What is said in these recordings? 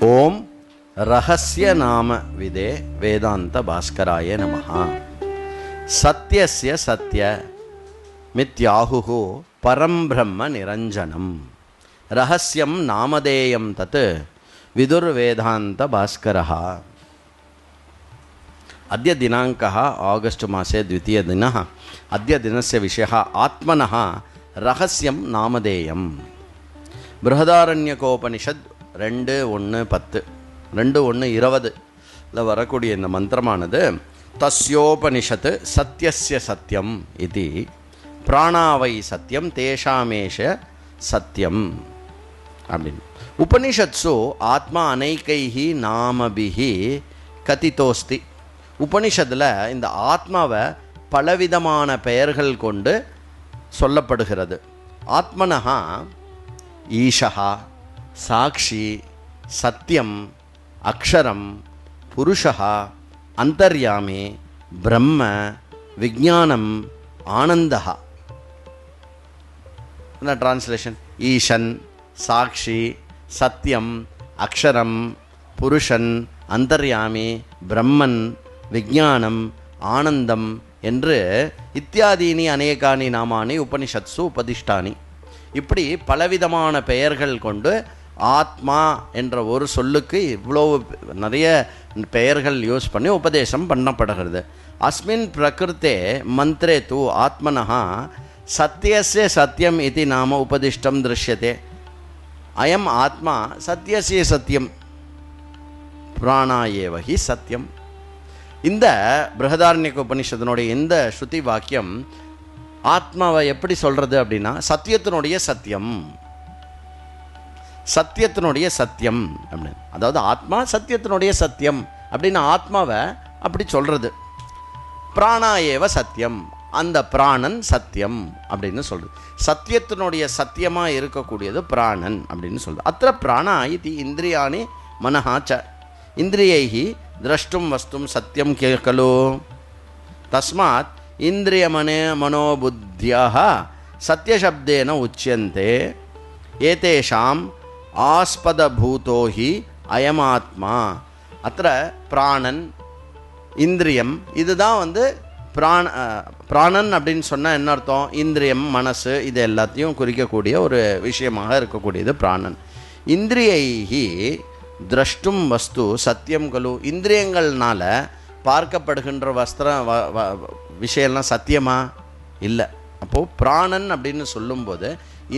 ஓம் ரகசிய நாம விதே வேதாந்த பாஸ்கராய நமஹ. சத்யஸ்ய சத்ய மித்யாஹுஹு பரம் பிரம்ம நிரஞ்சனம் ரகசியம் நாமதேயம் தத் விதுர்வேதாந்த பாஸ்கரः. अद्य दिनाङ्कः आगस्ट् मासे द्वितीयदिनः. अद्य दिनस्य विषयः आत्मनः रहस्यं नामधेयम्. बृहदारण्यकोपनिषद् 2:1-10 2:1-20 வரக்கூடிய இந்த மந்திரமானது தஸ்யோபனிஷத் சத்யஸ்ய சத்யம் இதி பிராணாவை சத்யம் தேஷாமேஷ சத்யம் அப்படின்னு. உபனிஷத்சு ஆத்மா அனைக்கைஹி நாமபிஹி கதிதோஸ்தி. உபனிஷத்தில் இந்த ஆத்மாவை பலவிதமான பெயர்கள் கொண்டு சொல்லப்படுகிறது. ஆத்மனஹா ஈஷா, சாக்ஷி, சத்யம், அக்ஷரம், புருஷா, அந்தர்யாமி, பிரம்ம, விஜானம், ஆனந்தஹா. என்ன டிரான்ஸ்லேஷன்? ஈஷன், சாக்ஷி, சத்யம், அக்ஷரம், புருஷன், அந்தர்யாமி, பிரம்மன், விஜானம், ஆனந்தம் என்று இத்தியாதீனி அநேகானி நாமானி உபனிஷத்சு உபதிஷ்டானி. இப்படி பலவிதமான பெயர்கள் கொண்டு ஆத்மா என்ற ஒரு சொல்லுக்கு இவ்வளோ நிறைய பெயர்கள் யூஸ் பண்ணி உபதேசம் பண்ணப்படுகிறது. அஸ்மின் பிரகிருத்தே மந்திரே தூ ஆத்மனஹா சத்யஸ்ய சத்யம் இதி நாம உபதிஷ்டம் திருஷ்யதே. அயம் ஆத்மா சத்யஸ்ய சத்யம் பிராணாயேவஹி சத்யம். இந்த பிருஹதாரண்யக உபனிஷத்தினுடைய இந்த ஸ்ருதி வாக்கியம் ஆத்மாவை எப்படி சொல்கிறது அப்படின்னா சத்தியத்தினுடைய சத்தியம், சத்தியத்தினுடைய சத்தியம் அப்படின்னு. அதாவது ஆத்மா சத்தியத்தினுடைய சத்தியம் அப்படின்னு ஆத்மாவை அப்படி சொல்கிறது. பிராணாயேவ சத்தியம், அந்த பிராணன் சத்தியம் அப்படின்னு சொல்கிறது. சத்தியத்தினுடைய சத்தியமாக இருக்கக்கூடியது பிராணன் அப்படின்னு சொல்கிறது. அத்த பிராணா இது இந்திரியாணி மனஹாச்ச இந்திரியைஹி द्रष्टुम वस्तुम सत्यम खलु तस्मात् इंद्रियमने मनोबुद्ध्यः सत्यशब्देन उच्यन्ते एतेषाम् आस्पदभूतो हि अयमात्मा. अत्र प्राणन இந்திரியம் இதுதான் பிராணன் அப்படின்னு சொன்னால் என்ன அர்த்தம்? இந்திரியம், மனசு, இது எல்லாத்தையும் குறிக்கக்கூடிய ஒரு விஷயமாக இருக்கக்கூடியது பிராணன். இந்திரியைஹி திரஷ்டும் வஸ்து சத்தியம் கலு. இந்திரியங்கள்னால பார்க்கப்படுகின்ற விஷயம்லாம் சத்தியமா இல்லை. அப்போது பிராணன் அப்படின்னு சொல்லும்போது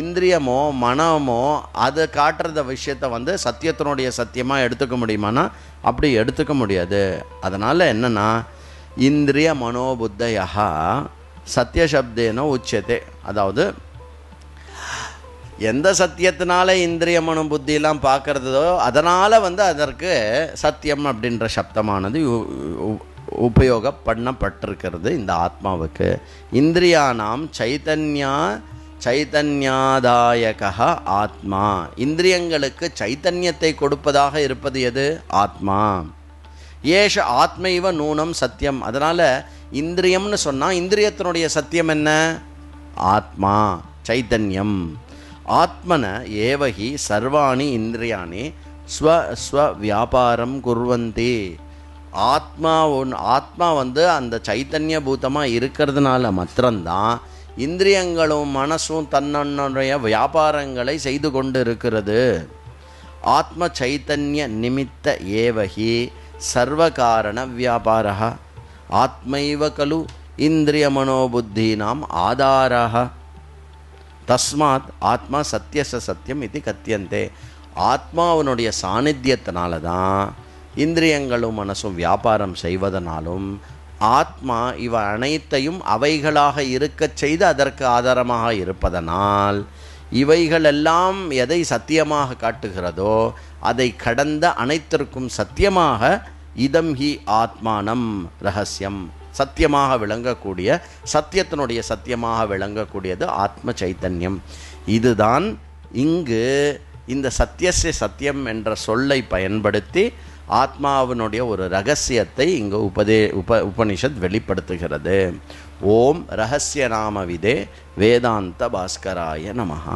இந்திரியமோ மனமோ அதை காட்டுறத விஷயத்தை சத்தியத்தினுடைய சத்தியமாக எடுத்துக்க முடியுமானா அப்படி எடுத்துக்க முடியாது. அதனால் என்னென்னா இந்திரிய மனோபுத்தயா சத்தியசப்தேன உச்சதே. அதாவது எந்த சத்தியத்தினால இந்திரிய மனோ புத்தியெல்லாம் பார்க்குறதோ அதனால் அதற்கு சத்தியம் அப்படின்ற சப்தமானது உபயோகம் பண்ணப்பட்டிருக்கிறது இந்த ஆத்மாவுக்கு. இந்திரியானாம் சைத்தன்யாதாயக ஆத்மா. இந்திரியங்களுக்கு சைத்தன்யத்தை கொடுப்பதாக இருப்பது எது? ஆத்மா. ஏஷ ஆத்மைவ நூனம் சத்தியம். அதனால் இந்திரியம்னு சொன்னால் இந்திரியத்தினுடைய சத்தியம் என்ன? ஆத்மா, சைத்தன்யம். ஆத்மன ஏவகி சர்வாணி இந்திரியாணி ஸ்வ வியாபாரம் குர்வந்தி. ஆத்மா அந்த சைத்தன்ய பூதமாக இருக்கிறதுனால மாத்திரம்தான் இந்திரியங்களும் மனசும் தன்னுடைய வியாபாரங்களை செய்து கொண்டு இருக்கிறது. ஆத்ம சைத்தன்ய நிமித்த ஏவகி சர்வகாரண வியாபாரः. ஆத்மைவ கலு இந்திரிய மனோபுத்தீனாம் ஆதாரः. தஸ்மாத் ஆத்மா சத்தியச சத்தியம் இது கத்தியந்தே. ஆத்மாவனுடைய சாநித்தியத்தினால தான் இந்திரியங்களும் மனசும் வியாபாரம் செய்வதனாலும் ஆத்மா இவ அனைத்தையும் அவைகளாக இருக்கச் செய்து அதற்கு ஆதாரமாக இருப்பதனால் இவைகளெல்லாம் எதை சத்தியமாக காட்டுகிறதோ அதை கடந்த அனைத்திற்கும் சத்தியமாக இதம் ஹி ஆத்மானம் ரகசியம், சத்தியமாக விளங்கக்கூடிய சத்தியத்தினுடைய சத்தியமாக விளங்கக்கூடியது ஆத்ம சைத்தன்யம். இதுதான் இங்கு இந்த சத்தியஸ்ய சத்தியம் என்ற சொல்லை பயன்படுத்தி ஆத்மாவினுடைய ஒரு ரகசியத்தை இங்கு உபனிஷத் வெளிப்படுத்துகிறது. ஓம் ரகசிய நாம விதே வேதாந்த பாஸ்கராய நமஹ.